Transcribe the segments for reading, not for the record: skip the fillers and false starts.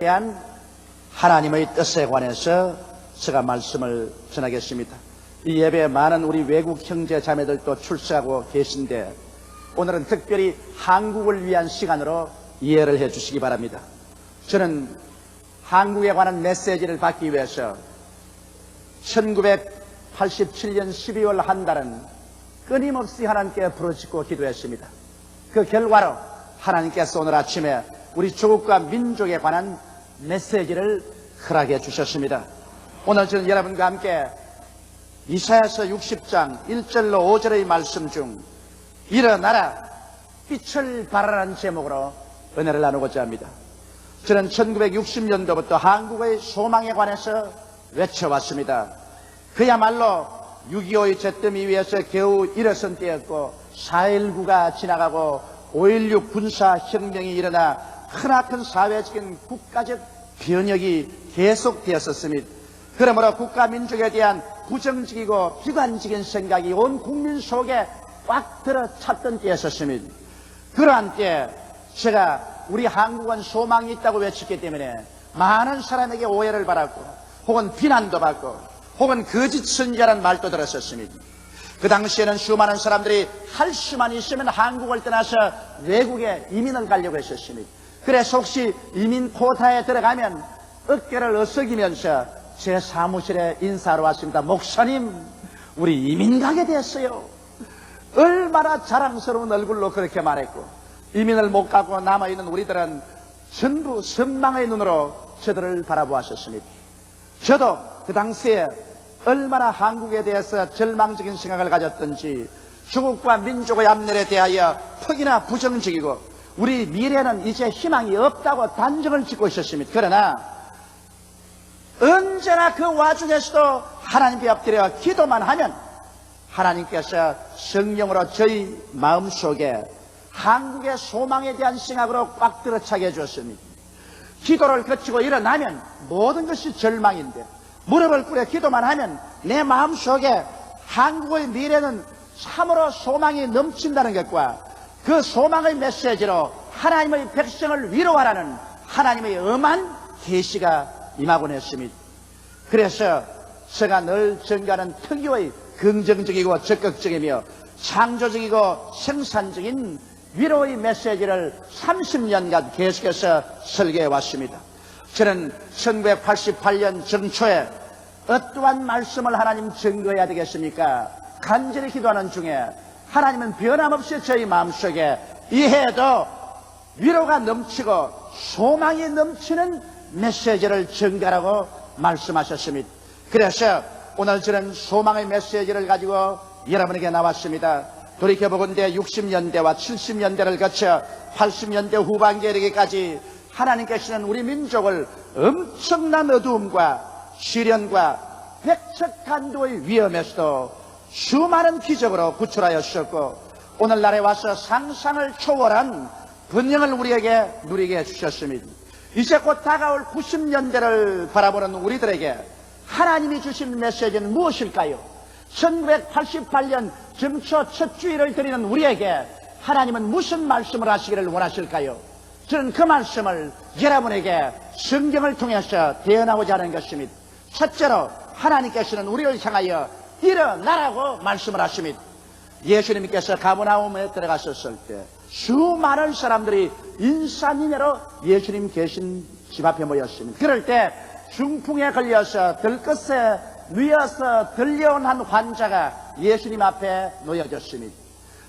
대한 하나님의 뜻에 관해서 제가 말씀을 전하겠습니다. 이 예배에 많은 우리 외국 형제 자매들도 출석하고 계신데 오늘은 특별히 한국을 위한 시간으로 이해를 해 주시기 바랍니다. 저는 한국에 관한 메시지를 받기 위해서 1987년 12월 한 달은 끊임없이 하나님께 부르짖고 기도했습니다. 그 결과로 하나님께서 오늘 아침에 우리 조국과 민족에 관한 메시지를 허락해 주셨습니다. 오늘 저는 여러분과 함께 이사야서 60장 1절로 5절의 말씀 중 일어나라 빛을 발하라는 제목으로 은혜를 나누고자 합니다. 저는 1960년도부터 한국의 소망에 관해서 외쳐왔습니다. 그야말로 6.25의 잿더미 위에서 겨우 일어선 때였고 4.19가 지나가고 5.16 군사혁명이 일어나 크나큰 사회적인 국가적 변혁이 계속되었었습니다. 그러므로 국가 민족에 대한 부정적이고 비관적인 생각이 온 국민 속에 꽉 들어찼던 때였었습니다. 그러한 때 제가 우리 한국은 소망이 있다고 외쳤기 때문에 많은 사람에게 오해를 받았고 혹은 비난도 받고 혹은 거짓 선지자라는 말도 들었었습니다. 그 당시에는 수많은 사람들이 할 수만 있으면 한국을 떠나서 외국에 이민을 가려고 했었습니다. 그래서 혹시 이민 코타에 들어가면 어깨를 어석이면서 제 사무실에 인사하러 왔습니다. 목사님, 우리 이민 가게 됐어요. 얼마나 자랑스러운 얼굴로 그렇게 말했고, 이민을 못 가고 남아있는 우리들은 전부 선망의 눈으로 저들을 바라보았었습니다. 저도 그 당시에 얼마나 한국에 대해서 절망적인 생각을 가졌던지, 조국과 민족의 앞날에 대하여 퍽이나 부정적이고 우리 미래는 이제 희망이 없다고 단정을 짓고 있었습니다. 그러나 언제나 그 와중에서도 하나님께 엎드려 기도만 하면 하나님께서 성령으로 저희 마음속에 한국의 소망에 대한 생각으로 꽉 들어차게 해주었습니다. 기도를 거치고 일어나면 모든 것이 절망인데 무릎을 꿇어 기도만 하면 내 마음속에 한국의 미래는 참으로 소망이 넘친다는 것과 그 소망의 메시지로 하나님의 백성을 위로하라는 하나님의 엄한 계시가 임하곤 했습니다. 그래서 제가 늘 전가하는 특유의 긍정적이고 적극적이며 창조적이고 생산적인 위로의 메시지를 30년간 계속해서 설계해 왔습니다. 저는 1988년 정초에 어떠한 말씀을 하나님 증거해야 되겠습니까? 간절히 기도하는 중에 하나님은 변함없이 저희 마음속에 이해도 위로가 넘치고 소망이 넘치는 메시지를 전가라고 말씀하셨습니다. 그래서 오늘 저는 소망의 메시지를 가지고 여러분에게 나왔습니다. 돌이켜보건대 60년대와 70년대를 거쳐 80년대 후반기에 이르기까지 하나님께서는 우리 민족을 엄청난 어두움과 시련과 백척간도의 위험에서도 수많은 기적으로 구출하였었고 오늘날에 와서 상상을 초월한 번영을 우리에게 누리게 해주셨습니다. 이제 곧 다가올 90년대를 바라보는 우리들에게 하나님이 주신 메시지는 무엇일까요? 1988년 정초 첫 주일을 드리는 우리에게 하나님은 무슨 말씀을 하시기를 원하실까요? 저는 그 말씀을 여러분에게 성경을 통해서 대언하고자 하는 것입니다. 첫째로 하나님께서는 우리를 향하여 일어나라고 말씀을 하십니다. 예수님께서 가버나움에 들어가셨을 때 수많은 사람들이 인산인해로 예수님 계신 집 앞에 모였습니다. 그럴 때 중풍에 걸려서 들것에 누워서 들려온 한 환자가 예수님 앞에 놓여졌습니다.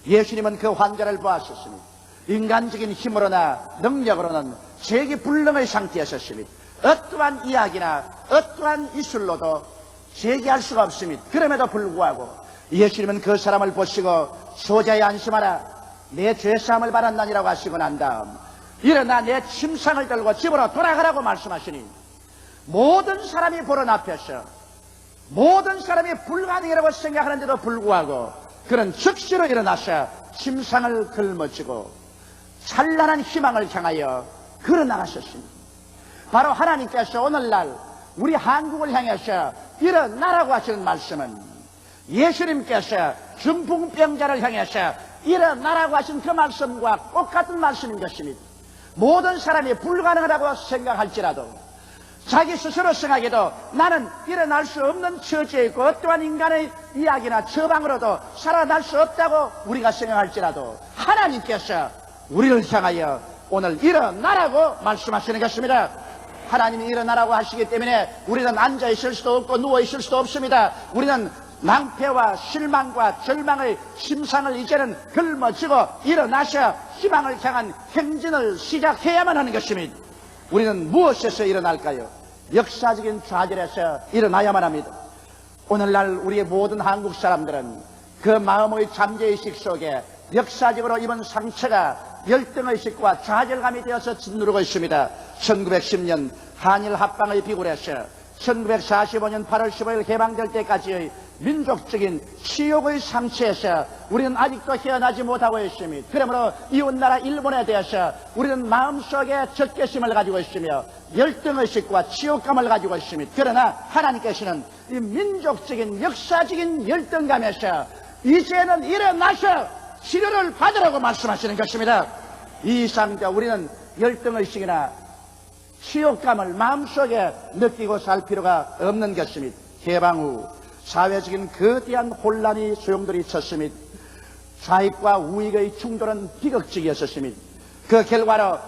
예수님은 그 환자를 보았었습니다. 인간적인 힘으로나 능력으로는 제기불능의 상태였었습니다. 어떠한 이야기나 어떠한 이술로도 제기할 수가 없습니다. 그럼에도 불구하고 예수님은 그 사람을 보시고 소자에 안심하라 내 죄사함을 받았나니라고 하시고 난 다음 일어나 내 침상을 들고 집으로 돌아가라고 말씀하시니 모든 사람이 보는 앞에서 모든 사람이 불가능이라고 생각하는데도 불구하고 그는 즉시로 일어나서 침상을 걸머쥐고 찬란한 희망을 향하여 걸어나가셨습니다. 바로 하나님께서 오늘날 우리 한국을 향해서 일어나라고 하시는 말씀은 예수님께서 중풍병자를 향해서 일어나라고 하신 그 말씀과 똑같은 말씀인 것입니다. 모든 사람이 불가능하다고 생각할지라도 자기 스스로 생각해도 나는 일어날 수 없는 처지에 있고 어떠한 인간의 이야기나 처방으로도 살아날 수 없다고 우리가 생각할지라도 하나님께서 우리를 향하여 오늘 일어나라고 말씀하시는 것입니다. 하나님이 일어나라고 하시기 때문에 우리는 앉아 있을 수도 없고 누워 있을 수도 없습니다. 우리는 낭패와 실망과 절망의 심상을 이제는 짊어지고 일어나셔 희망을 향한 행진을 시작해야만 하는 것입니다. 우리는 무엇에서 일어날까요? 역사적인 좌절에서 일어나야만 합니다. 오늘날 우리의 모든 한국 사람들은 그 마음의 잠재의식 속에 역사적으로 입은 상처가 열등의식과 좌절감이 되어서 짓누르고 있습니다. 1910년 한일 합방의 비굴에서 1945년 8월 15일 개방될 때까지의 민족적인 치욕의 상처에서 우리는 아직도 헤어나지 못하고 있습니다. 그러므로 이웃나라 일본에 대해서 우리는 마음속에 적개심을 가지고 있으며 열등의식과 치욕감을 가지고 있습니다. 그러나 하나님께서는 이 민족적인 역사적인 열등감에서 이제는 일어나서 치료를 받으라고 말씀하시는 것입니다. 이 이상자 우리는 열등의식이나 치욕감을 마음속에 느끼고 살 필요가 없는 것입니다. 개방 후 사회적인 거대한 혼란이 소용돌이 쳤습니다. 좌익과 우익의 충돌은 비극적이었습니다. 그 결과로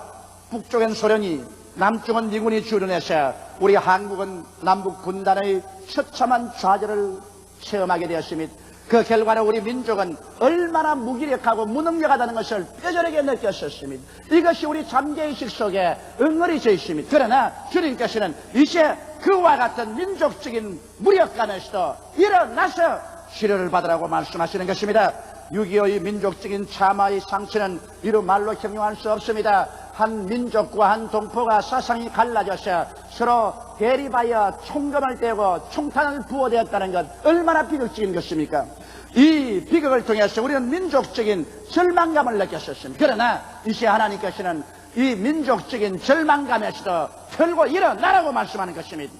북쪽엔 소련이 남쪽은 미군이 주둔해서 우리 한국은 남북 분단의 처참한 좌절을 체험하게 되었습니다. 그 결과로 우리 민족은 얼마나 무기력하고 무능력하다는 것을 뼈저리게 느꼈었습니다. 이것이 우리 잠재의식 속에 응어리져 있습니다. 그러나 주님께서는 이제 그와 같은 민족적인 무력감에서도 일어나서 치료를 받으라고 말씀하시는 것입니다. 6.25의 민족적인 참화의 상처는 이루 말로 형용할 수 없습니다. 한 민족과 한 동포가 사상이 갈라져서 서로 대립하여 총검을 떼고 총탄을 부어대었다는 것 얼마나 비극적인 것입니까? 이 비극을 통해서 우리는 민족적인 절망감을 느꼈었습니다. 그러나 이제 하나님께서는 이 민족적인 절망감에서도 펴고 일어나라고 말씀하는 것입니다.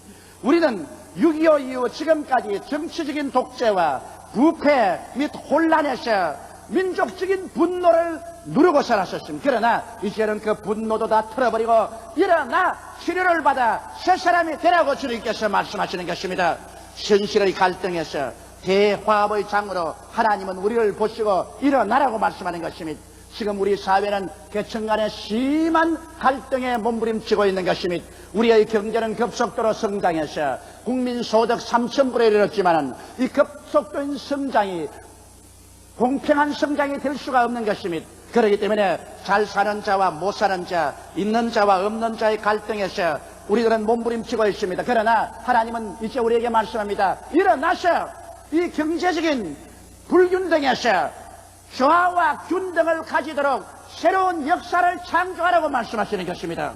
우리는 6.25 이후 지금까지 정치적인 독재와 부패 및 혼란에서 민족적인 분노를 누르고 살았었습니다. 그러나 이제는 그 분노도 다 털어버리고 일어나 치료를 받아 새 사람이 되라고 주님께서 말씀하시는 것입니다. 현실의 갈등에서 대화합의 장으로 하나님은 우리를 보시고 일어나라고 말씀하는 것입니다. 지금 우리 사회는 계층 간의 심한 갈등에 몸부림치고 있는 것입니다. 우리의 경제는 급속도로 성장해서 국민 소득 3,000불에 이르렀지만 이 급속도인 성장이 공평한 성장이 될 수가 없는 것입니다. 그렇기 때문에 잘 사는 자와 못 사는 자, 있는 자와 없는 자의 갈등에서 우리들은 몸부림치고 있습니다. 그러나 하나님은 이제 우리에게 말씀합니다. 일어나서 이 경제적인 불균등에서 조화와 균등을 가지도록 새로운 역사를 창조하라고 말씀하시는 것입니다.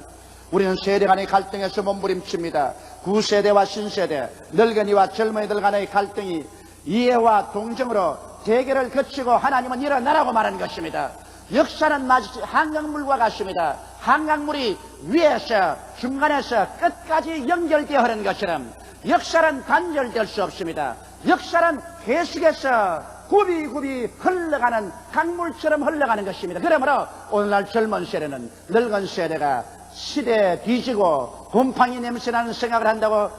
우리는 세대 간의 갈등에서 몸부림칩니다. 구세대와 신세대, 늙은이와 젊은이들 간의 갈등이 이해와 동정으로 대결을 거치고 하나님은 일어나라고 말하는 것입니다. 역사는 마치 한강물과 같습니다. 한강물이 위에서 중간에서 끝까지 연결되어 흐르는 것처럼 역사는 단절될 수 없습니다. 역사는 계속해서 굽이굽이 흘러가는 강물처럼 흘러가는 것입니다. 그러므로 오늘날 젊은 세대는 늙은 세대가 시대에 뒤지고 곰팡이 냄새나는 생각을 한다고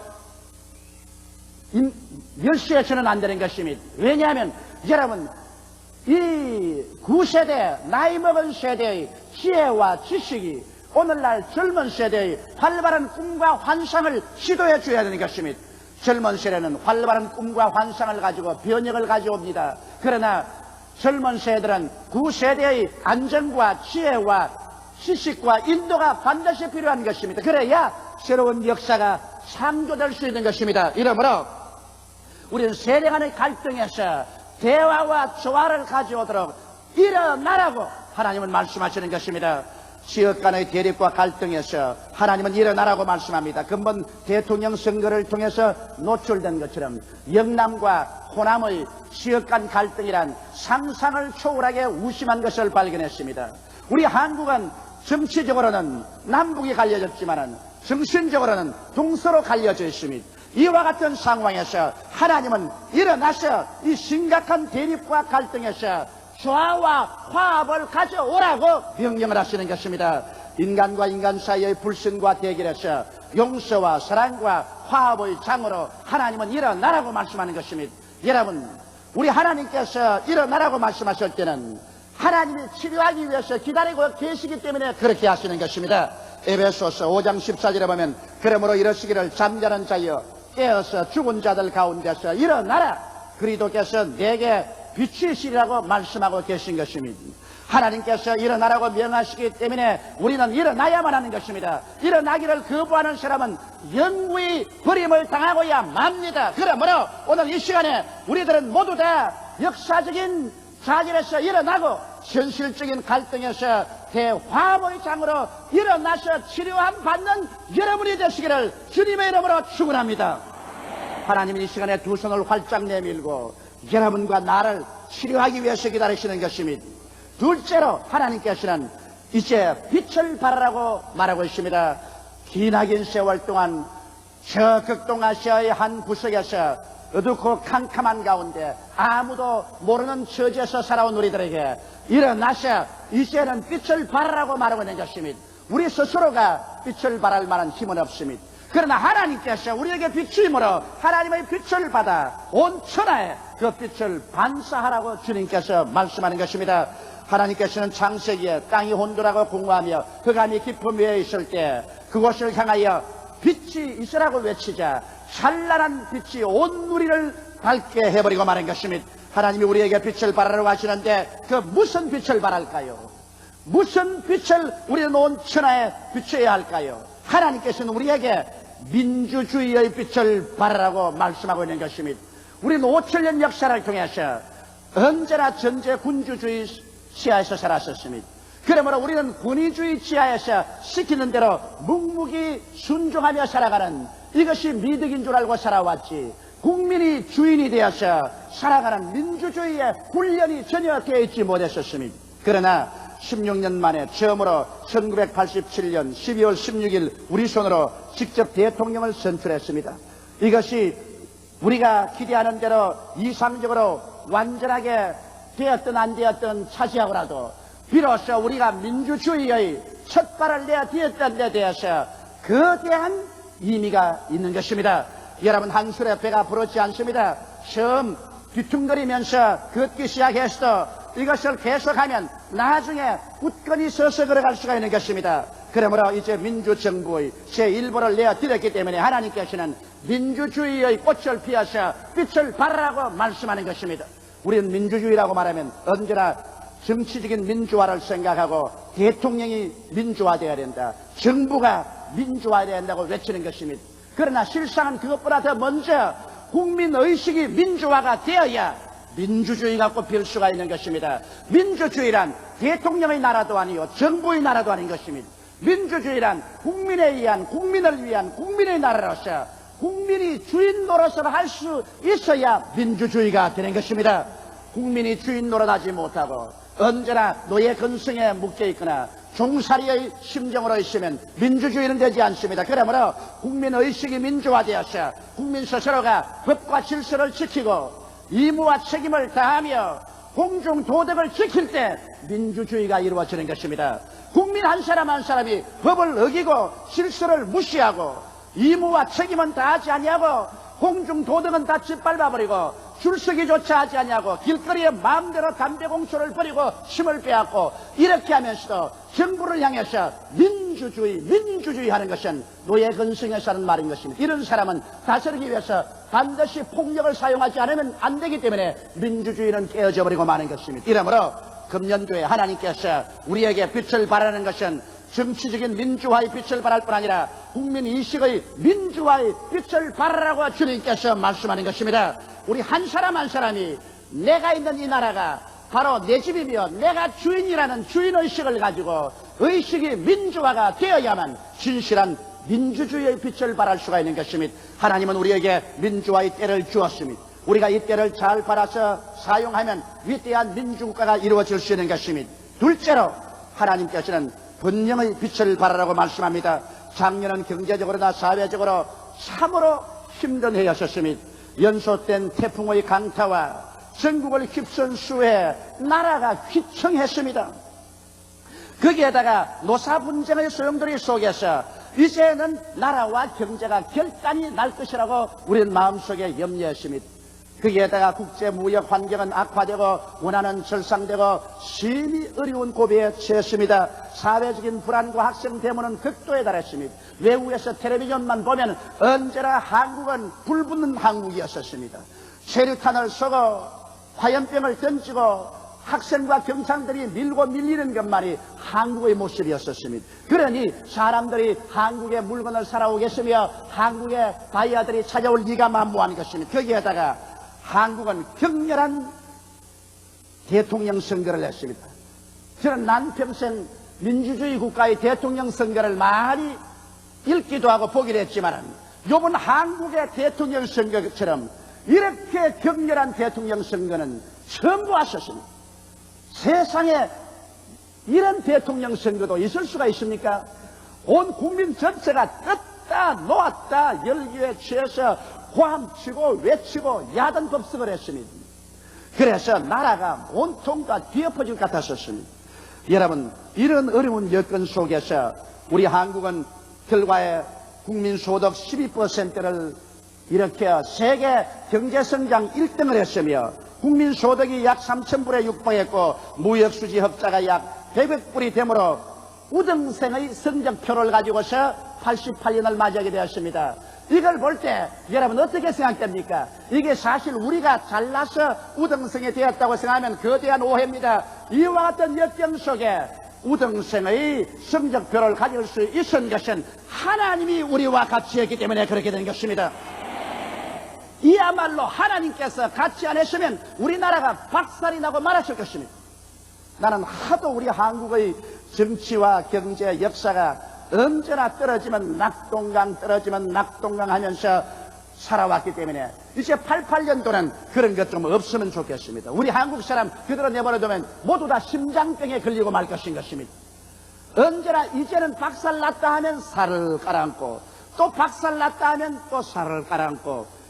멸시해서는 안 되는 것입니다. 왜냐하면 여러분 이 구세대 나이 먹은 세대의 지혜와 지식이 오늘날 젊은 세대의 활발한 꿈과 환상을 시도해 줘야 되는 것입니다. 젊은 세대는 활발한 꿈과 환상을 가지고 변혁을 가져옵니다. 그러나 젊은 세대들은 구세대의 안정과 지혜와 지식과 인도가 반드시 필요한 것입니다. 그래야 새로운 역사가 창조될 수 있는 것입니다. 이러므로 우리는 세대 간의 갈등에서 대화와 조화를 가져오도록 일어나라고 하나님은 말씀하시는 것입니다. 지역 간의 대립과 갈등에서 하나님은 일어나라고 말씀합니다. 근본 대통령 선거를 통해서 노출된 것처럼 영남과 호남의 지역 간 갈등이란 상상을 초월하게 우심한 것을 발견했습니다. 우리 한국은 정치적으로는 남북이 갈려졌지만 정신적으로는 동서로 갈려져 있습니다. 이와 같은 상황에서 하나님은 일어나서 이 심각한 대립과 갈등에서 조화와 화합을 가져오라고 명령을 하시는 것입니다. 인간과 인간 사이의 불신과 대결에서 용서와 사랑과 화합의 장으로 하나님은 일어나라고 말씀하는 것입니다. 여러분, 우리 하나님께서 일어나라고 말씀하실 때는 하나님이 치료하기 위해서 기다리고 계시기 때문에 그렇게 하시는 것입니다. 에베소서 5장 14절에 보면 그러므로 이러시기를 잠자는 자여 깨어서 죽은 자들 가운데서 일어나라. 그리스도께서 내게 빛이시라고 말씀하고 계신 것입니다. 하나님께서 일어나라고 명하시기 때문에 우리는 일어나야만 하는 것입니다. 일어나기를 거부하는 사람은 영구히 버림을 당하고야 맙니다. 그러므로 오늘 이 시간에 우리들은 모두 다 역사적인 좌절에서 일어나고 현실적인 갈등에서 대화합의 장으로 일어나서 치료함 받는 여러분이 되시기를 주님의 이름으로 축원합니다. 하나님은 이 시간에 두 손을 활짝 내밀고 여러분과 나를 치료하기 위해서 기다리시는 것입니다. 둘째로 하나님께서는 이제 빛을 발하라고 말하고 있습니다. 기나긴 세월 동안 저 극동아시아의 한 구석에서 어둡고 캄캄한 가운데 아무도 모르는 처지에서 살아온 우리들에게 일어나서 이제는 빛을 발하라고 말하고 있는 것입니다. 우리 스스로가 빛을 발할 만한 힘은 없습니다. 그러나 하나님께서 우리에게 빛임으로 하나님의 빛을 받아 온 천하에 그 빛을 반사하라고 주님께서 말씀하는 것입니다. 하나님께서는 창세기에 땅이 혼돈하고 공허하며 흑암이 깊은 위에 있을 때 그곳을 향하여 빛이 있으라고 외치자 찬란한 빛이 온 누리를 밝게 해버리고 마는 것입니다. 하나님이 우리에게 빛을 발하라고 하시는데 그 무슨 빛을 발할까요? 무슨 빛을 우리는 온 천하에 비춰야 할까요? 하나님께서는 우리에게 민주주의의 빛을 발하라고 말씀하고 있는 것입니다. 우리는 5천년 역사를 통해서 언제나 전제 군주주의 지하에서 살았었습니다. 그러므로 우리는 권위주의 지하에서 시키는 대로 묵묵히 순종하며 살아가는 이것이 미덕인 줄 알고 살아왔지, 국민이 주인이 되어서 살아가는 민주주의의 훈련이 전혀 되어 있지 못했었습니다. 그러나 16년 만에 처음으로 1987년 12월 16일 우리 손으로 직접 대통령을 선출했습니다. 이것이 우리가 기대하는 대로 이상적으로 완전하게 되었든 안 되었든 차지하고라도 비로소 우리가 민주주의의 첫 발을 내디뎠던 데 대해서 거대한 의미가 있는 것입니다. 여러분, 한술에 배가 부르지 않습니다. 처음 뒤뚱거리면서 걷기 시작했어도 이것을 계속하면 나중에 굳건히 서서 걸어갈 수가 있는 것입니다. 그러므로 이제 민주정부의 제1보를 내어드렸기 때문에 하나님께서는 민주주의의 꽃을 피워서 빛을 발하라고 말씀하는 것입니다. 우리는 민주주의라고 말하면 언제나 정치적인 민주화를 생각하고 대통령이 민주화되어야 된다, 정부가 민주화되어야 된다고 외치는 것입니다. 그러나 실상은 그것보다 더 먼저 국민의식이 민주화가 되어야 민주주의가 꽃필 수가 있는 것입니다. 민주주의란 대통령의 나라도 아니요 정부의 나라도 아닌 것입니다. 민주주의란 국민에 의한, 국민을 위한 국민의 나라로서 국민이 주인 노릇을 할 수 있어야 민주주의가 되는 것입니다. 국민이 주인 노릇하지 못하고 언제나 노예 근성에 묶여 있거나 종살이의 심정으로 있으면 민주주의는 되지 않습니다. 그러므로 국민의식이 민주화되어서 국민 스스로가 법과 질서를 지키고 의무와 책임을 다하며 공중 도덕을 지킬 때 민주주의가 이루어지는 것입니다. 국민 한 사람 한 사람이 법을 어기고 질서를 무시하고 의무와 책임은 다하지 아니하고 공중 도덕은 다 짓밟아버리고 줄서기조차 하지 아니하고 길거리에 마음대로 담배 공초를 버리고 힘을 빼앗고 이렇게 하면서도 정부를 향해서 민주주의 하는 것은 노예 근성에서 하는 말인 것입니다. 이런 사람은 다스리기 위해서 반드시 폭력을 사용하지 않으면 안 되기 때문에 민주주의는 깨어져 버리고 마는 것입니다. 이러므로 금년도에 하나님께서 우리에게 빛을 발하는 것은 정치적인 민주화의 빛을 발할 뿐 아니라 국민의식의 민주화의 빛을 발하라고 주님께서 말씀하는 것입니다. 우리 한 사람 한 사람이 내가 있는 이 나라가 바로 내 집이며 내가 주인이라는 주인의식을 가지고 의식이 민주화가 되어야만 진실한 민주주의의 빛을 발할 수가 있는 것입니다. 하나님은 우리에게 민주화의 때를 주었습니다. 우리가 이 때를 잘 받아서 사용하면 위대한 민주국가가 이루어질 수 있는 것입니다. 둘째로 하나님께서는 번영의 빛을 발하라고 말씀합니다. 작년은 경제적으로나 사회적으로 참으로 힘든 해였었습니다. 연속된 태풍의 강타와 전국을 휩쓴 수해 나라가 휘청했습니다. 거기에다가 노사 분쟁의 소용돌이 속에서 이제는 나라와 경제가 결단이 날 것이라고 우리는 마음속에 염려했습니다. 거기에다가 국제무역 환경은 악화되고 원화는 절상되고 심히 어려운 고비에 처했습니다. 사회적인 불안과 학생 대문은 극도에 달했습니다. 외국에서 텔레비전만 보면 언제나 한국은 불붙는 한국이었었습니다. 체류탄을 쏘고 화염병을 던지고 학생과 경찰들이 밀고 밀리는 것만이 한국의 모습이었었습니다. 그러니 사람들이 한국의 물건을 사러 오겠으며 한국의 바이어들이 찾아올 리가 만무한 것입니다. 거기에다가 한국은 격렬한 대통령 선거를 했습니다. 저는 난평생 민주주의 국가의 대통령 선거를 많이 읽기도 하고 보기도 했지만 이번 한국의 대통령 선거처럼 이렇게 격렬한 대통령 선거는 처음 보았었습니다. 세상에 이런 대통령 선거도 있을 수가 있습니까? 온 국민 전체가 떴다 놓았다 열기에 취해서 호함치고 외치고 야단법석을 했습니다. 그래서 나라가 온통 다 뒤엎어질 것 같았었습니다. 여러분, 이런 어려운 여건 속에서 우리 한국은 결과에 국민소득 12%를 일으켜 세계 경제성장 1등을 했으며 국민소득이 약 3,000불에 육박했고 무역수지 흑자가 약 100불이 되므로 우등생의 성적표를 가지고서 88년을 맞이하게 되었습니다. 이걸 볼 때 여러분 어떻게 생각됩니까? 이게 사실 우리가 잘나서 우등생이 되었다고 생각하면 거대한 오해입니다. 이와 같은 역경 속에 우등생의 성적표를 가질 수 있은 것은 하나님이 우리와 같이 했기 때문에 그렇게 된 것입니다. 이야말로 하나님께서 같이 안 했으면 우리나라가 박살이 나고 말았을 것입니다. 나는 하도 우리 한국의 정치와 경제 역사가 언제나 떨어지면 낙동강 떨어지면 낙동강 하면서 살아왔기 때문에 이제 88년도는 그런 것 좀 없으면 좋겠습니다. 우리 한국 사람 그대로 내버려두면 모두 다 심장병에 걸리고 말 것입니다. 언제나 이제는 박살났다 하면 살을 깔아앉고 또 박살났다 하면 또 살을 깔아앉고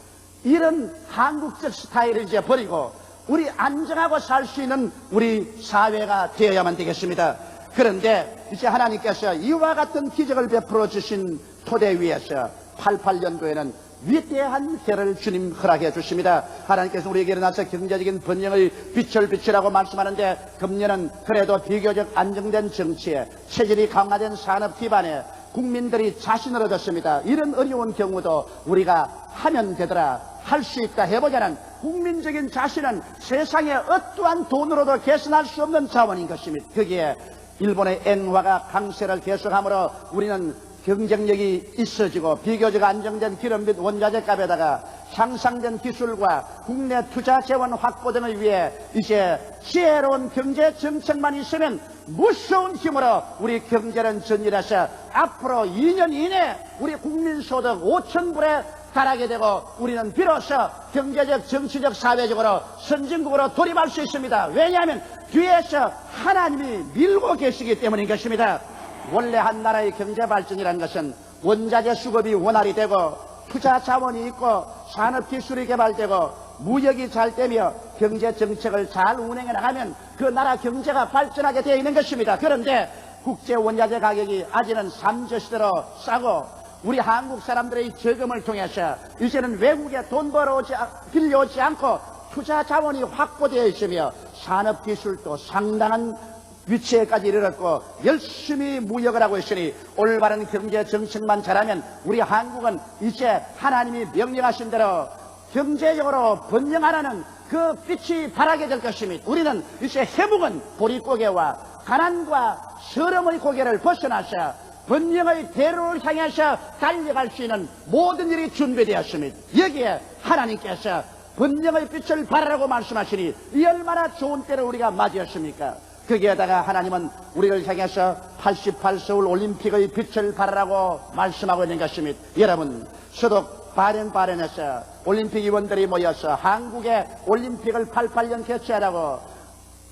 이런 한국적 스타일을 이제 버리고 우리 안정하고 살 수 있는 우리 사회가 되어야만 되겠습니다. 그런데 이제 하나님께서 이와 같은 기적을 베풀어 주신 토대 위에서 88년도에는 위대한 해를 주님 허락해 주십니다. 하나님께서 우리에게 일어나서 경제적인 번영의 빛을 비추라고 말씀하는데 금년은 그래도 비교적 안정된 정치에 체질이 강화된 산업 기반에 국민들이 자신을 얻었습니다. 이런 어려운 경우도 우리가 하면 되더라. 할 수 있다 해보자는 국민적인 자신은 세상에 어떠한 돈으로도 계산할 수 없는 자원인 것입니다. 거기에 일본의 엔화가 강세를 계속하므로 우리는 경쟁력이 있어지고 비교적 안정된 기름 및 원자재 값에다가 향상된 기술과 국내 투자 재원 확보 등을 위해 이제 지혜로운 경제 정책만 있으면 무서운 힘으로 우리 경제는 전진해서 앞으로 2년 이내에 우리 국민소득 5,000불에 달하게 되고 우리는 비로소 경제적, 정치적, 사회적으로 선진국으로 돌입할 수 있습니다. 왜냐하면 뒤에서 하나님이 밀고 계시기 때문인 것입니다. 원래 한 나라의 경제 발전이라는 것은 원자재 수급이 원활히 되고 투자 자원이 있고 산업기술이 개발되고 무역이 잘 되며 경제 정책을 잘 운행해 나가면 그 나라 경제가 발전하게 되어 있는 것입니다. 그런데 국제 원자재 가격이 아직은 삼조시대로 싸고 우리 한국 사람들의 저금을 통해서 이제는 외국에 돈 빌려오지 않고 투자 자원이 확보되어 있으며 산업기술도 상당한 위치에까지 이르렀고 열심히 무역을 하고 있으니 올바른 경제 정책만 잘하면 우리 한국은 이제 하나님이 명령하신 대로 경제적으로 번영하라는 그 빛이 발하게 될 것입니다. 우리는 이제 회복은 보릿고개와 가난과 서름의 고개를 벗어나서 번영의 대로를 향해서 달려갈 수 있는 모든 일이 준비되었습니다. 여기에 하나님께서 번영의 빛을 발하라고 말씀하시니 이 얼마나 좋은 때를 우리가 맞이했습니까? 거기에다가 하나님은 우리를 향해서 88 서울 올림픽의 빛을 발하라고 말씀하고 있는 것입니다. 여러분, 서독 바렌에서 올림픽 위원들이 모여서 한국의 올림픽을 88년 개최하라고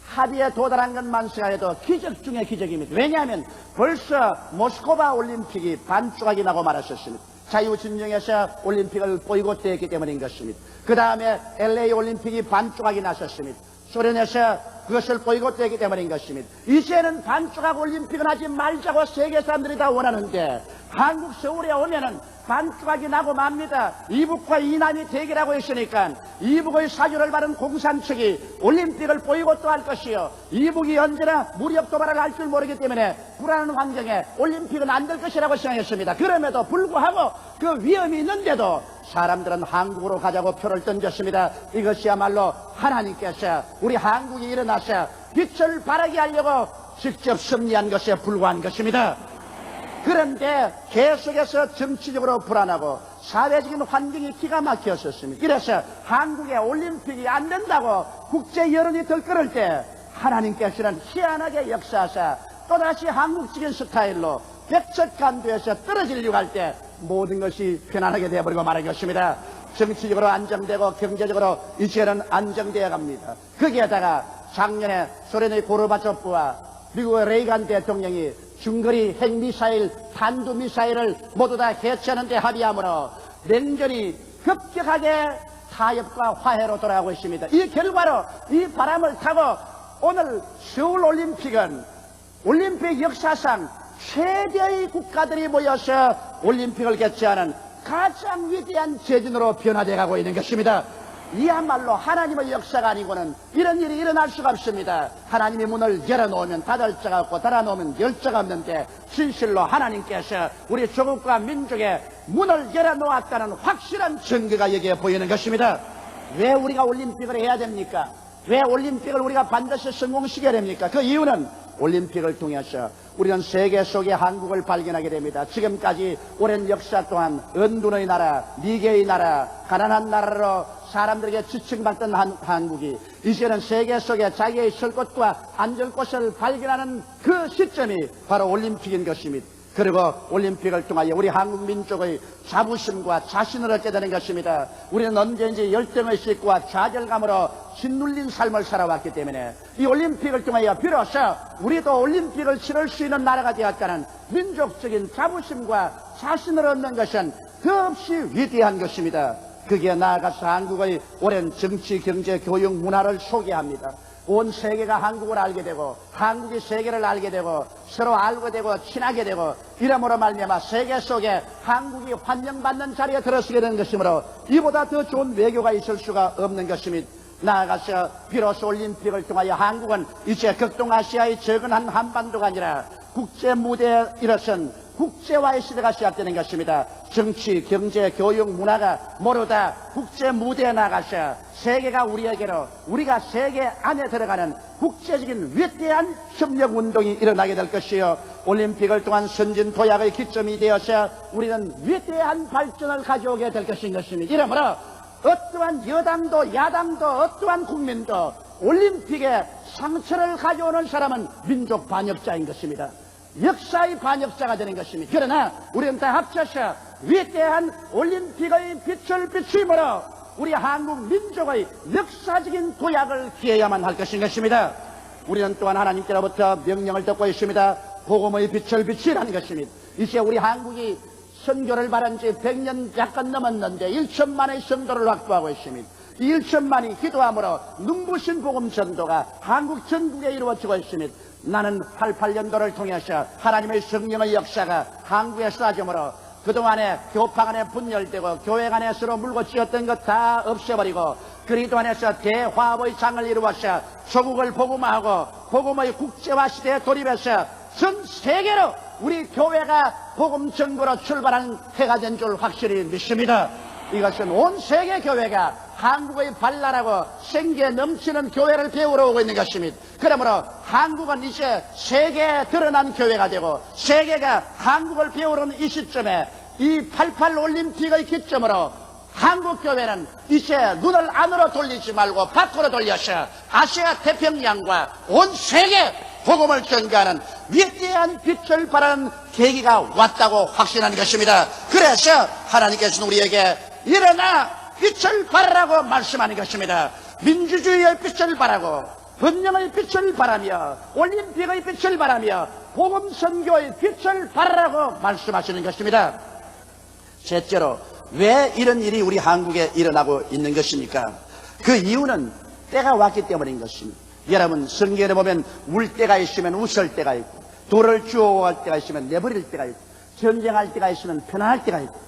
합의에 도달한 것만 생각해도 기적 중의 기적입니다. 왜냐하면 벌써 모스크바 올림픽이 반조각이 나고 말았었습니다. 자유진영에서 올림픽을 보이콧했기 때문인 것입니다. 그 다음에 LA 올림픽이 반조각이 났었습니다. 소련에서 그것을 보이콧되기 때문인 것입니다. 이제는 반쪽하고 올림픽은 하지 말자고 세계 사람들이 다 원하는데 한국 서울에 오면은 반쪽하기 나고 맙니다. 이북과 이남이 대결하고 있으니까 이북의 사주를 받은 공산 측이 올림픽을 보이콧도 할 것이요, 이북이 언제나 무력 도발을 할 줄 모르기 때문에 불안한 환경에 올림픽은 안 될 것이라고 생각했습니다. 그럼에도 불구하고 그 위험이 있는데도 사람들은 한국으로 가자고 표를 던졌습니다. 이것이야말로 하나님께서 우리 한국이 일어나서 빛을 발하게 하려고 직접 섭리한 것에 불과한 것입니다. 그런데 계속해서 정치적으로 불안하고 사회적인 환경이 기가 막혔었습니다. 이래서 한국에 올림픽이 안 된다고 국제 여론이 들끓을 때 하나님께서는 희한하게 역사하사 또다시 한국적인 스타일로 백척간도에서 떨어지려고 할 때 모든 것이 편안하게 되어버리고 말한 것입니다. 정치적으로 안정되고 경제적으로 이제는 안정되어 갑니다. 거기에다가 작년에 소련의 고르바초프와 미국의 레이간 대통령이 중거리 핵미사일, 탄두미사일을 모두 다 해체하는 데 합의함으로 냉전이 급격하게 타협과 화해로 돌아가고 있습니다. 이 결과로 이 바람을 타고 오늘 서울올림픽은 올림픽 역사상 최대의 국가들이 모여서 올림픽을 개최하는 가장 위대한 재진으로 변화되어 가고 있는 것입니다. 이야말로 하나님의 역사가 아니고는 이런 일이 일어날 수가 없습니다. 하나님이 문을 열어놓으면 닫을 자가 없고 닫아놓으면 열 자가 없는데 진실로 하나님께서 우리 조국과 민족의 문을 열어놓았다는 확실한 증거가 여기에 보이는 것입니다. 왜 우리가 올림픽을 해야 됩니까? 왜 올림픽을 우리가 반드시 성공시켜야 됩니까? 그 이유는 올림픽을 통해서 우리는 세계 속의 한국을 발견하게 됩니다. 지금까지 오랜 역사 동안 은둔의 나라, 미개의 나라, 가난한 나라로 사람들에게 지칭받던 한국이 이제는 세계 속에 자기의 설 곳과 앉을 곳을 발견하는 그 시점이 바로 올림픽인 것입니다. 그리고 올림픽을 통하여 우리 한국 민족의 자부심과 자신을 얻게 되는 것입니다. 우리는 언제든지 열등의식과 좌절감으로 짓눌린 삶을 살아왔기 때문에 이 올림픽을 통하여 비로소 우리도 올림픽을 치를 수 있는 나라가 되었다는 민족적인 자부심과 자신을 얻는 것은 더없이 위대한 것입니다. 그게 나아가서 한국의 오랜 정치, 경제, 교육, 문화를 소개합니다. 온 세계가 한국을 알게 되고 한국이 세계를 알게 되고 서로 알게 되고 친하게 되고 이러므로 말미암아 세계 속에 한국이 환영받는 자리에 들어서게 되는 것이므로 이보다 더 좋은 외교가 있을 수가 없는 것입니다. 나아가서 비로소 올림픽을 통하여 한국은 이제 극동아시아의 적은 한 한반도가 아니라 국제 무대에 일어선 국제화의 시대가 시작되는 것입니다. 정치, 경제, 교육, 문화가 모두 다 국제 무대에 나가서 세계가 우리에게로 우리가 세계 안에 들어가는 국제적인 위대한 협력운동이 일어나게 될 것이요, 올림픽을 통한 선진 도약의 기점이 되어서 우리는 위대한 발전을 가져오게 될 것인 것입니다. 이러므로 어떠한 여당도 야당도 어떠한 국민도 올림픽에 상처를 가져오는 사람은 민족 반역자인 것입니다. 역사의 반역자가 되는 것입니다. 그러나 우리는 다 합쳐서 위대한 올림픽의 빛을 비추므로 우리 한국 민족의 역사적인 도약을 기해야만 할 것인 것입니다. 우리는 또한 하나님께로부터 명령을 듣고 있습니다. 복음의 빛을 비치라는 것입니다. 이제 우리 한국이 선교를 바란 지 100년 약간 넘었는데 1천만의 성도를 확보하고 있습니다. 이 1천만이 기도함으로 눈부신 복음 전도가 한국 전국에 이루어지고 있습니다. 나는 88년도를 통해서 하나님의 성령의 역사가 한국에 쏟아지므로 그동안에 교파 간에 분열되고 교회 간에 서로 물고 찌었던 것 다 없애버리고 그리스도 안에서 대화합의 장을 이루어서 조국을 복음화하고 복음의 국제화 시대에 돌입해서 전 세계로 우리 교회가 복음 전도로 출발하는 해가 된 줄 확실히 믿습니다. 이것은 온 세계 교회가 한국의 발랄하고 생기에 넘치는 교회를 배우러 오고 있는 것입니다. 그러므로 한국은 이제 세계에 드러난 교회가 되고 세계가 한국을 배우러 오는 이 시점에 이 88 올림픽의 기점으로 한국 교회는 이제 눈을 안으로 돌리지 말고 밖으로 돌려서 아시아 태평양과 온 세계 복음을 전가하는 위대한 빛을 발하는 계기가 왔다고 확신하는 것입니다. 그래서 하나님께서는 우리에게 일어나 빛을 발하라고 말씀하는 것입니다. 민주주의의 빛을 발하고 번영의 빛을 발하며 올림픽의 빛을 발하며 복음 선교의 빛을 발하라고 말씀하시는 것입니다. 셋째로 왜 이런 일이 우리 한국에 일어나고 있는 것입니까? 그 이유는 때가 왔기 때문인 것입니다. 여러분, 성경에 보면 울 때가 있으면 웃을 때가 있고, 돌을 주워갈 때가 있으면 내버릴 때가 있고, 전쟁할 때가 있으면 편안할 때가 있고,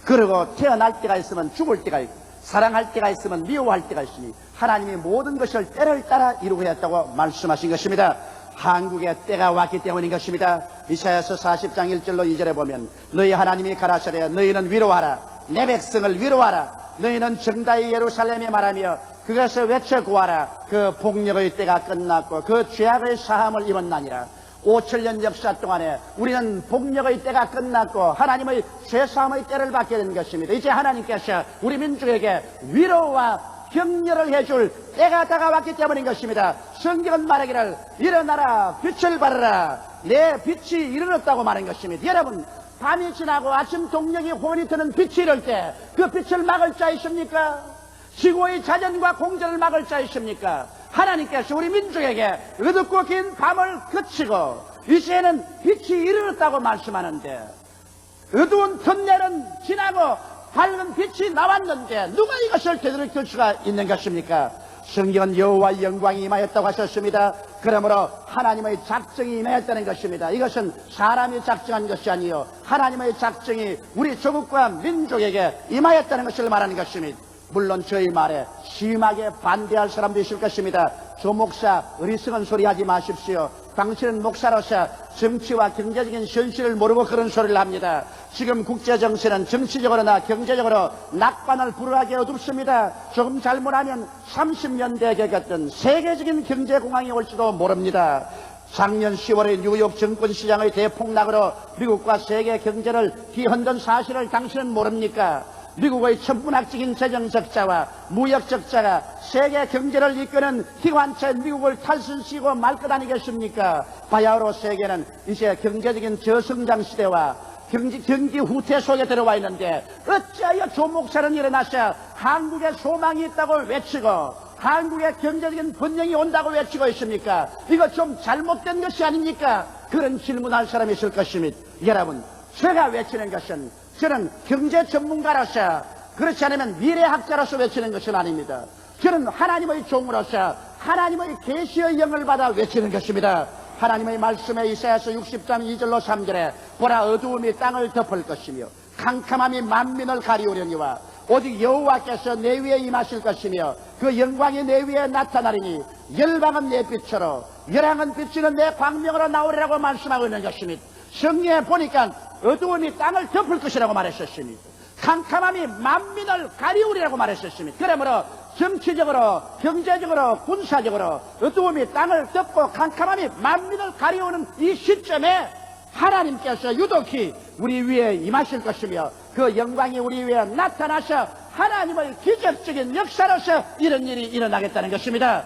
그리고 태어날 때가 있으면 죽을 때가 있고, 사랑할 때가 있으면 미워할 때가 있으니 하나님이 모든 것을 때를 따라 이루고 했다고 말씀하신 것입니다. 한국에 때가 왔기 때문인 것입니다. 이사야서 40장 1절로 2절에 보면 너희 하나님이 가라사대 너희는 위로하라, 내 백성을 위로하라, 너희는 정다이 예루살렘에 말하며 그것을 외쳐 구하라. 그 폭력의 때가 끝났고 그 죄악의 사함을 입었나니라. 5,000년 역사 동안에 우리는 폭력의 때가 끝났고 하나님의 죄사함의 때를 받게 된 것입니다. 이제 하나님께서 우리 민족에게 위로와 격려를 해줄 때가 다가왔기 때문인 것입니다. 성경은 말하기를 일어나라, 빛을 발하라, 내 빛이 이르렀다고 말한 것입니다. 여러분, 밤이 지나고 아침 동력이 혼이 트는 빛이 이를 때 그 빛을 막을 자 있습니까? 지구의 자전과 공전을 막을 자 있습니까? 하나님께서 우리 민족에게 어둡고 긴 밤을 그치고 이제는 빛이 이르렀다고 말씀하는데, 어두운 터널은 지나고 밝은 빛이 나왔는데 누가 이것을 제대로 들 수가 있는 것입니까? 성경은 여호와의 영광이 임하였다고 하셨습니다. 그러므로 하나님의 작정이 임하였다는 것입니다. 이것은 사람이 작정한 것이 아니요 하나님의 작정이 우리 조국과 민족에게 임하였다는 것을 말하는 것입니다. 물론 저희 말에 심하게 반대할 사람도 있을 것입니다. 조 목사 어리석은 소리 하지 마십시오. 당신은 목사로서 정치와 경제적인 현실을 모르고 그런 소리를 합니다. 지금 국제정세는 정치적으로나 경제적으로 낙관을 불허하기 어둡습니다. 조금 잘못하면 30년대에 겪었던 세계적인 경제공황이 올지도 모릅니다. 작년 10월에 뉴욕 증권시장의 대폭락으로 미국과 세계 경제를 뒤흔든 사실을 당신은 모릅니까? 미국의 천문학적인 재정 적자와 무역 적자가 세계 경제를 이끄는 기관차 미국을 탈선시키고 말 것 아니겠습니까? 바야흐로 세계는 이제 경제적인 저성장 시대와 경기 후퇴 속에 들어와 있는데 어찌하여 조 목사는 일어나서 한국에 소망이 있다고 외치고 한국에 경제적인 번영이 온다고 외치고 있습니까? 이거 좀 잘못된 것이 아닙니까? 그런 질문할 사람이 있을 것입니다. 여러분, 제가 외치는 것은 저는 경제 전문가로서, 그렇지 않으면 미래학자로서 외치는 것은 아닙니다. 저는 하나님의 종으로서 하나님의 계시의 영을 받아 외치는 것입니다. 하나님의 말씀에 이사야서 60장 2절로 3절에 보라, 어두움이 땅을 덮을 것이며 캄캄함이 만민을 가리우려니와 오직 여호와께서 내 위에 임하실 것이며 그 영광이 내 위에 나타나리니 열방은 내 빛으로 열왕은 비치는 내 광명으로 나오리라고 말씀하고 있는 것입니다. 성경에 보니까 어두움이 땅을 덮을 것이라고 말했었습니다. 캄캄함이 만민을 가리우리라고 말했었습니다. 그러므로 정치적으로, 경제적으로, 군사적으로 어두움이 땅을 덮고 캄캄함이 만민을 가리우는 이 시점에 하나님께서 유독히 우리 위에 임하실 것이며 그 영광이 우리 위에 나타나서 하나님의 기적적인 역사로서 이런 일이 일어나겠다는 것입니다.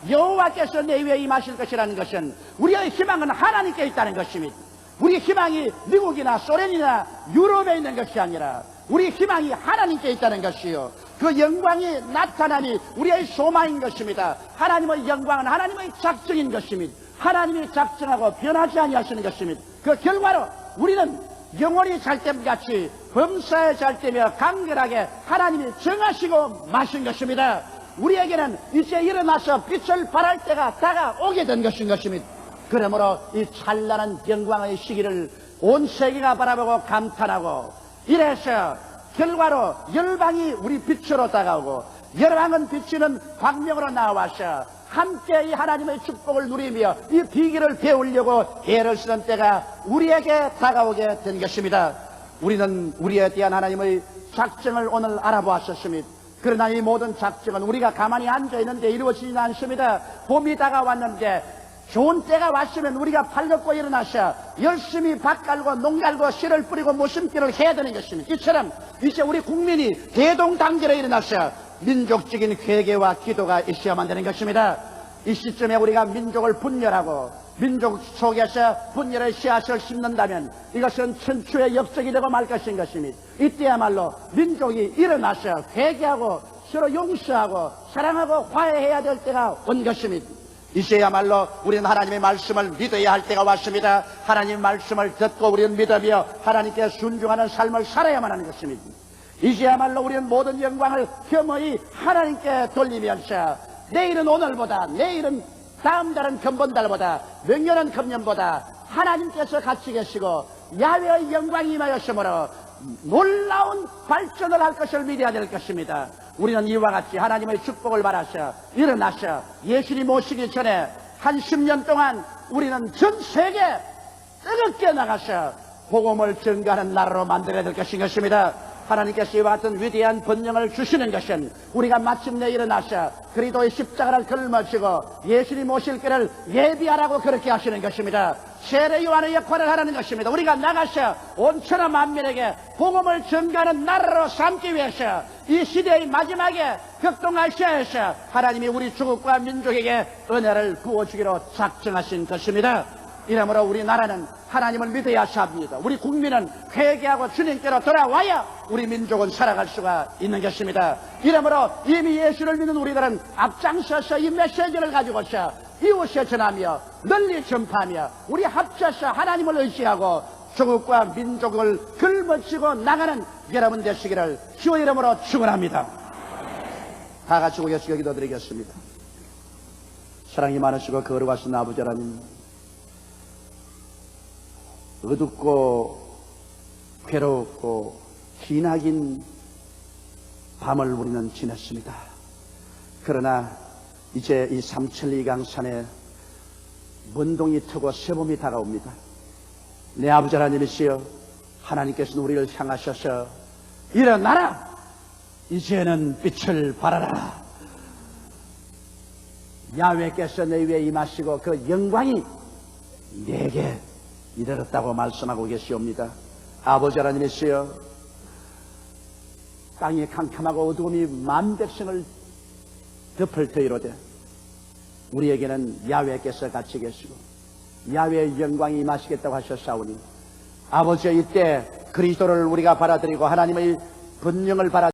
여호와께서 내 위에 임하실 것이라는 것은 우리의 희망은 하나님께 있다는 것입니다. 우리 희망이 미국이나 소련이나 유럽에 있는 것이 아니라 우리 희망이 하나님께 있다는 것이요, 그 영광이 나타나니 우리의 소망인 것입니다. 하나님의 영광은 하나님의 작정인 것입니다. 하나님이 작정하고 변하지 아니하시는 것입니다. 그 결과로 우리는 영원히 잘됨같이 범사에 잘되며 간결하게 하나님이 정하시고 마신 것입니다. 우리에게는 이제 일어나서 빛을 발할 때가 다가오게 된 것인 것입니다. 그러므로 이 찬란한 영광의 시기를 온 세계가 바라보고 감탄하고, 이래서 결과로 열방이 우리 빛으로 다가오고 열왕은 비치는 광명으로 나와서 함께 이 하나님의 축복을 누리며 이 비결을 배우려고 애를 쓰는 때가 우리에게 다가오게 된 것입니다. 우리는 우리에 대한 하나님의 작정을 오늘 알아보았었습니다. 그러나 이 모든 작정은 우리가 가만히 앉아있는데 이루어지지는 않습니다. 봄이 다가왔는데 좋은 때가 왔으면 우리가 팔걷고 일어나서 열심히 밭 갈고 농 갈고 씨를 뿌리고 모심기를 해야 되는 것입니다. 이처럼 이제 우리 국민이 대동단결에 일어나서 민족적인 회개와 기도가 있어야만 되는 것입니다. 이 시점에 우리가 민족을 분열하고 민족 속에서 분열의 씨앗을 심는다면 이것은 천추의 역적이 되고 말 것인 것입니다. 이때야말로 민족이 일어나서 회개하고 서로 용서하고 사랑하고 화해해야 될 때가 온 것입니다. 이제야말로 우리는 하나님의 말씀을 믿어야 할 때가 왔습니다. 하나님의 말씀을 듣고 우리는 믿으며 하나님께 순종하는 삶을 살아야만 하는 것입니다. 이제야말로 우리는 모든 영광을 겸허히 하나님께 돌리면서 내일은 오늘보다, 내일은 다음 달은 근본달보다 명년은 금년보다 하나님께서 같이 계시고 야훼의 영광이 임하였으므로 놀라운 발전을 할 것을 믿어야 될 것입니다. 우리는 이와 같이 하나님의 축복을 받아서 일어나서 예수님 오시기 전에 한 10년 동안 우리는 전 세계 뜨겁게 나가서 복음을 전가하는 나라로 만들어야 될 것입니다. 하나님께서 이와 같은 위대한 번영을 주시는 것은 우리가 마침내 일어나서 그리스도의 십자가를 걸머쥐고 예수님 오실 때를 예비하라고 그렇게 하시는 것입니다. 세례 요한의 역할을 하라는 것입니다. 우리가 나가서 온천하 만민에게 복음을 전가하는 나라로 삼기 위해서 이 시대의 마지막에 격동아시아에서 하나님이 우리 조국과 민족에게 은혜를 부어주기로 작정하신 것입니다. 이러므로 우리나라는 하나님을 믿어야 합니다. 우리 국민은 회개하고 주님께로 돌아와야 우리 민족은 살아갈 수가 있는 것입니다. 이러므로 이미 예수를 믿는 우리들은 앞장서서 이 메시지를 가지고서 이웃에 전하며 널리 전파하며 우리 합쳐서 하나님을 의지하고 조국과 민족을 걸머쥐고 나가는 여러분 되시기를 주의 이름으로 축원합니다. 다 같이 고개숙여 기도드리겠습니다. 사랑이 많으시고 거룩하신 아버지 하나님, 어둡고 괴롭고 기나긴 밤을 우리는 지냈습니다. 그러나 이제 이 삼천리강산에 먼동이 트고 새봄이 다가옵니다. 내 아버지 하나님이시여, 하나님께서는 우리를 향하셔서 일어나라! 이제는 빛을 발하라! 야훼께서 내 위에 임하시고 그 영광이 내게 이르렀다고 말씀하고 계시옵니다. 아버지 하나님이시여, 땅이 캄캄하고 어두움이 만 백성을 덮을 터이로되 우리에게는 야훼께서 같이 계시고 야훼의 영광이 임하시겠다고 하셨사오니 아버지여, 이때 그리스도를 우리가 받아들이고 하나님의 번영을 받아